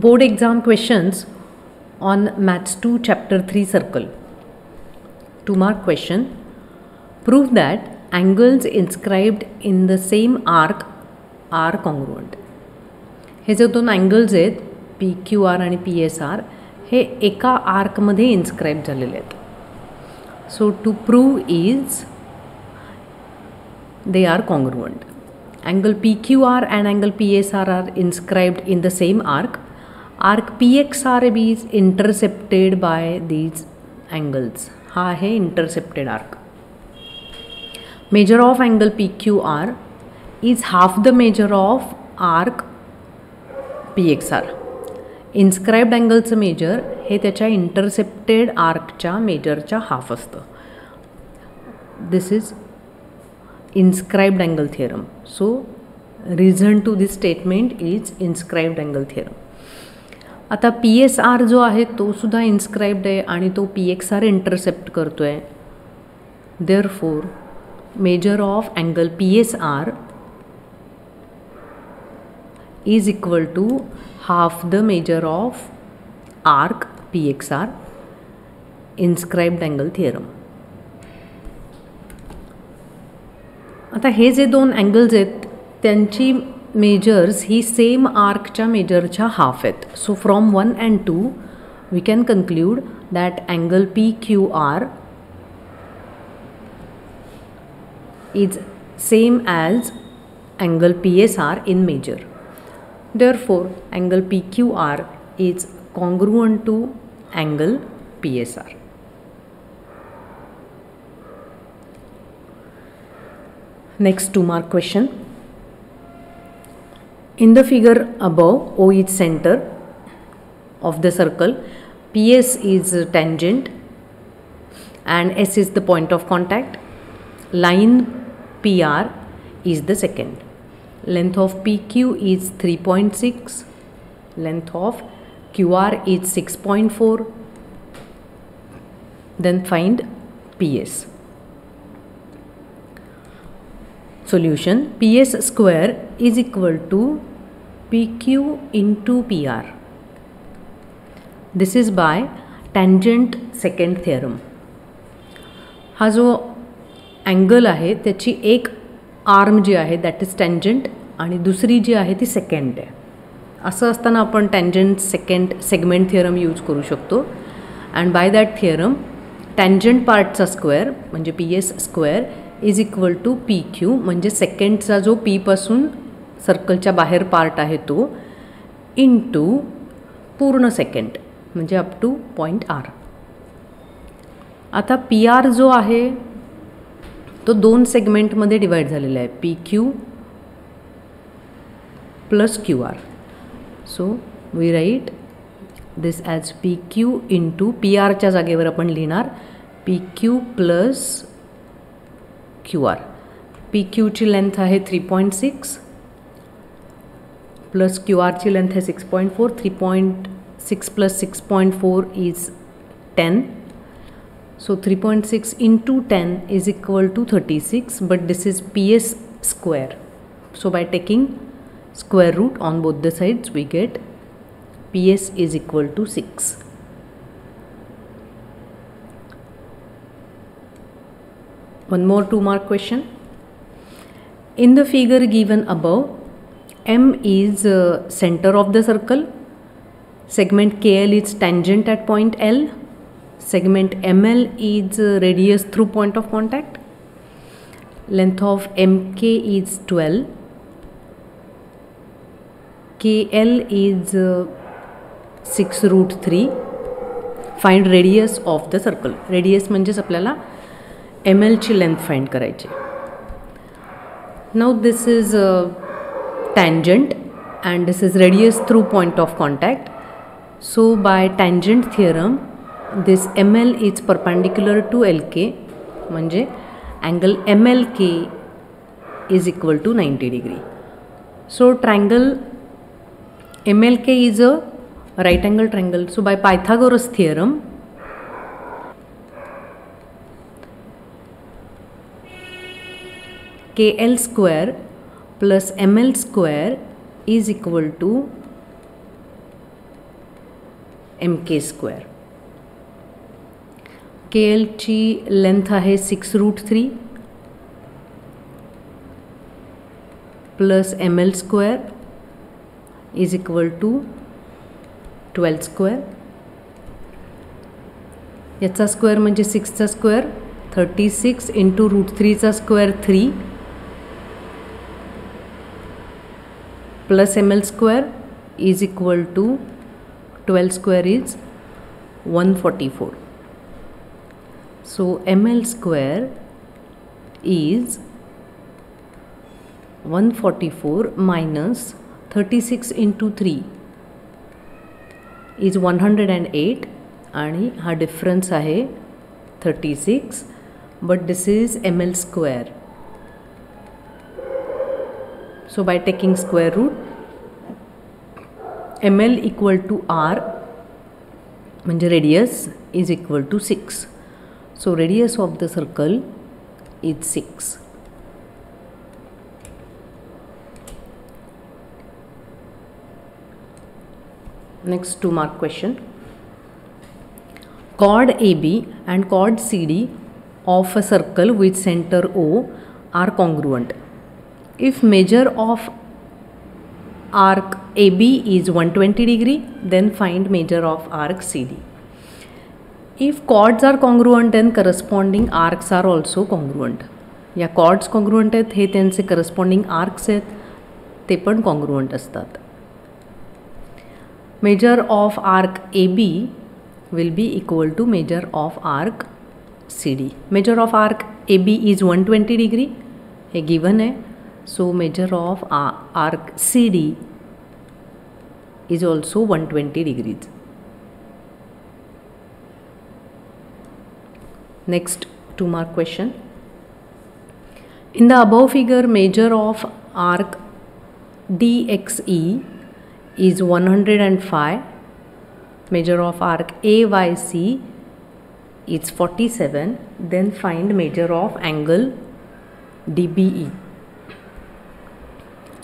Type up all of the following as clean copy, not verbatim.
Board exam questions on Maths 2 Chapter 3 Circle. 2 mark question. Prove that angles inscribed in the same arc are congruent. हे जे दोन angles आहेत PQR आणि PSR हे एका आर्कमध्ये inscribe झालेले आहेत. So to prove is they are congruent. Angle PQR and angle PSR are inscribed in the same arc. Arc PXR is intercepted by these angles. हा आहे intercepted arc. Measure of angle PQR is half the measure of arc PXR. Inscribed angleचं measure हे त्याच्या intercepted आर्कच्या मेजरच्या half असतं. This is inscribed angle theorem. So reason to this statement is inscribed angle theorem. आता PSR जो आहे तो सुद्धा inscribed आहे आणि तो PXR इंटरसेप्ट करतोय. Therefore measure of angle PSR is equal to half the measure of arc PXR. inscribed angle theorem. आता हे जे दोन अँगल्स आहेत त्यांची मेजर्स ही सेम आर्कच्या मेजरच्या हाफ आहेत. So from 1 and 2 we can conclude that angle PQR is same as angle PSR in measure. Therefore angle PQR is congruent to angle PSR. Next 2 mark question. In the figure above, O is center of the circle, PS is tangent and S is the point of contact. Line PR is the second. Length of PQ is 3.6. Length of QR is 6.4. Then find PS. Solution. PS square is equal to PQ into PR. This is by tangent second theorem. हा जो angle आहे त्याची एक arm जी आहे that is tangent आणि दुसरी जी आहे ती सेकंड आहे. असं असताना आपण tangent secant segment theorem use करू शकतो. And by that theorem tangent पार्टचा स्क्वेअर म्हणजे PS square is equal to PQ म्हणजे सेकंडचा जो P पासून सर्कलच्या बाहेर पार्ट आहे तो इंटू पूर्ण सेकंड म्हणजे अप टू पॉईंट R. आता PR जो आहे तो दोन सेगमेंटमध्ये डिवाइड झालेला आहे PQ plus QR. So we write this as PQ into PRच्या जागेवर आपण लिहिणार PQ प्लस QR. PQ ची लेंथ आहे 3.6 प्लस QR ची लेंथ आहे 6.4. 3.6 plus 6.4 is 10. So 3.6 into 10 is equal to 36, but this is PS square. So by taking square root on both the sides we get PS is equal to 6. One more 2 mark question. In the figure given above, M is center of the circle. Segment KL is tangent at point L. Segment ML is radius through point of contact. Length of MK is 12. KL is 6 root 3. Find radius of the circle. Radius म्हणजेच आपल्याला ML ची length find करायची. Now this is tangent and this is radius through point of contact. So by tangent theorem this ML is perpendicular to LK म्हणजे angle MLK is equal to 90 degree. So triangle MLK is a right angle triangle. So by Pythagoras theorem KL square plus ML square is equal to mk². KLची length आहे 6√3 plus ml² is equal to 12². याचा square म्हणजे 6चा square 36 into √3चा square 3 plus ml² is equal to 12² is 144. So ml² is 144 minus 36 into 3 is 108 आणि हा difference आहे 36 but this is ml². So by taking square root ml equal to r म्हणजे radius is equal to 6. So radius of the circle is 6. Next 2 mark question. Chord AB and chord CD of a circle with center O are congruent. If measure of arc AB is 120 degree, then find measure of arc CD. If chords are congruent, then corresponding arcs are also congruent. या chords congruent आहेत हे त्यांचे corresponding arcs आहेत ते पण congruent असतात. Measure of arc AB will be equal to measure of arc CD. Measure of arc AB is 120 degree. Hey given है. So measure of arc CD is also 120 degrees. Next 2 mark question. In the above figure, measure of arc DXE is 105. Measure of arc AYC is 47. Then find measure of angle DBE.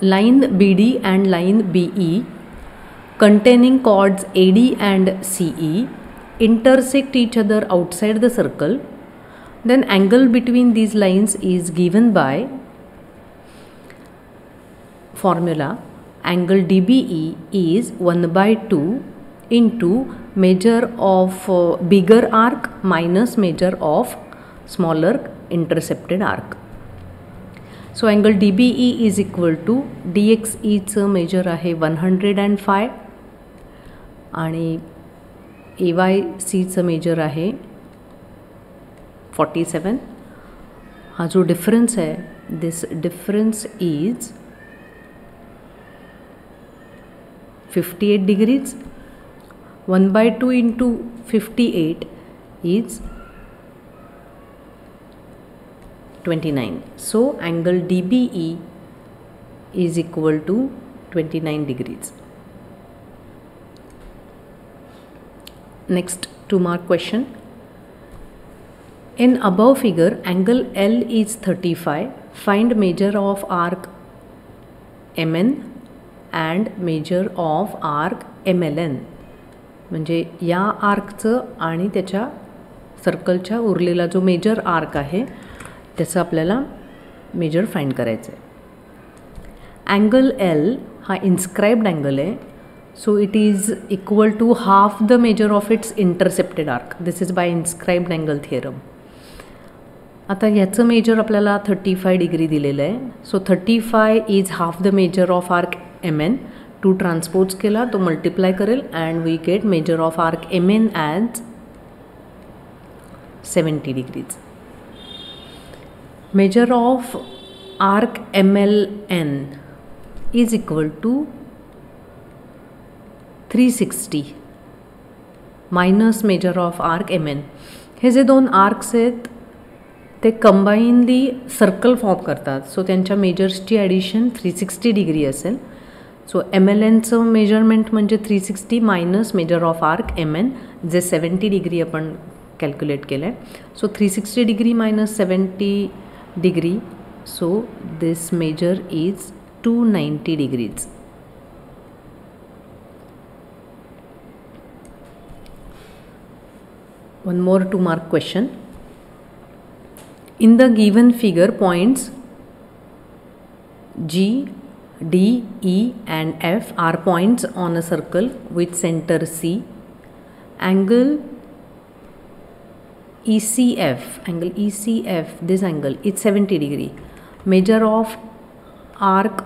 Line BD and line BE containing chords AD and CE intersect each other outside the circle. Then angle between these lines is given by formula angle DBE is 1/2 into measure of bigger arc minus measure of smaller intercepted arc. So angle DBE is equal to DXE चं measure आहे 105 आणि AYC चं measure आहे 47. हा जो difference है this difference is 58 degrees. 1/2 into 58 is 29. So angle DBE is equal to 29 degrees. Next 2 mark question. In above figure, angle L is 35. Find measure of arc MN and measure of arc MLN. म्हणजे या आर्कचं आणि त्याच्या सर्कलच्या उरलेला जो major arc आहे त्याचं आपल्याला major फाइंड करायचं आहे. अँगल L हा इन्स्क्राइब्ड अँगल आहे. So it is equal to half the measure of its intercepted arc. This is by inscribed angle theorem. आता ह्याचं मेजर आपल्याला 35 डिग्री दिलेलं आहे. So 35 is half the measure of arc MN. 2 transpose केला तो multiply करेल and we get measure of arc MN as 70 degrees. Measure of arc MLN is equal to 360 minus measure of arc MN. हे जे दोन arcs आहेत ते combinedly circle form करतात. सो त्यांच्या मेजर्सची addition 360 degree असेल. सो MLNचं measurement म्हणजे 360 minus measure of arc MN जे 70 degree आपण calculate केलं आहे. So 360 degree minus 70 degree. So this measure is 290 degrees. One more 2-mark question. In the given figure, points G, D, E and F are points on a circle with center C. Angle ECF, this angle is 70 degree. Measure of arc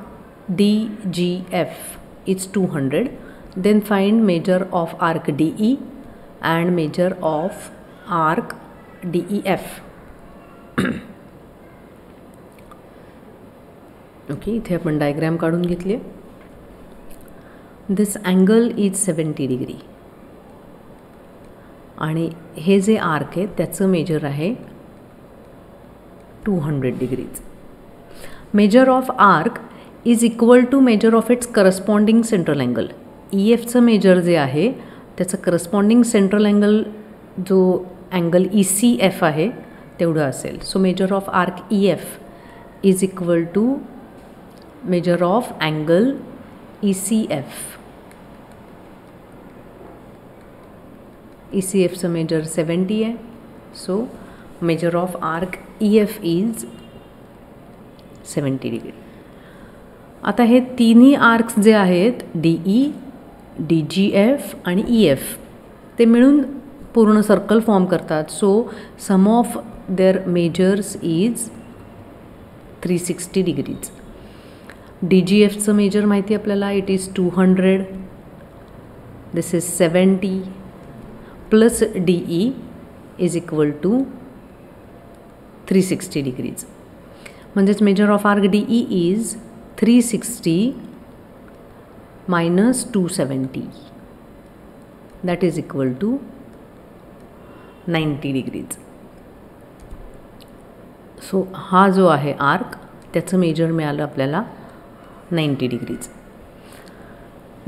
DGF is 200. Then find measure of arc DE and measure of arc DEF. Okay, इथे आपण diagram काढून घेतली. This angle is 70 degree आणि हे जे arc आहे त्याचं measure आहे 200 degrees. Measure of arc is equal to measure of its corresponding central angle. E एफचं measure जे आहे त्याचं करस्पॉन्डिंग सेंट्रल अँगल जो अँगल ECF आहे तेवढं असेल. So measure of arc EF is equal to measure of angle ECF. ECFचं measure 70 आहे. So measure of arc EF is 70 degree. आता हे तिन्ही आर्क्स जे आहेत DE, DGF आणि EF ते मिळून पूर्ण सर्कल फॉर्म करतात. So sum of their measures is 360 degrees. DGFचं मेजर माहिती आपल्याला, it is 200. This is 70 plus DE is equal to 360 degrees. म्हणजेच measure of arc DE is 360 minus 270, that is equal to 90 degrees. So हा जो आहे arc त्याचं measure मिळालं आपल्याला 90 degrees.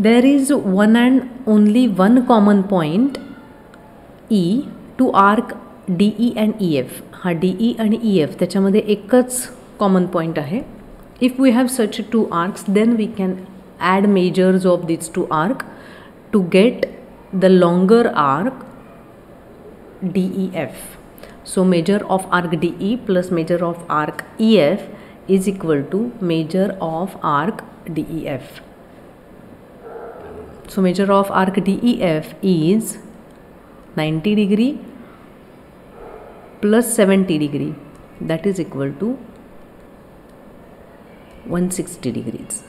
There is one and only one common point E to arc DE and EF. हा DE आणि EF त्याच्यामध्ये एकच कॉमन पॉईंट आहे. If we have such two arcs then we can add measures of these two arc to get the longer arc DEF. So measure of arc DE plus measure of arc EF is equal to measure of arc DEF. So measure of arc DEF is 90 degree plus 70 degree, that is equal to 160 degrees.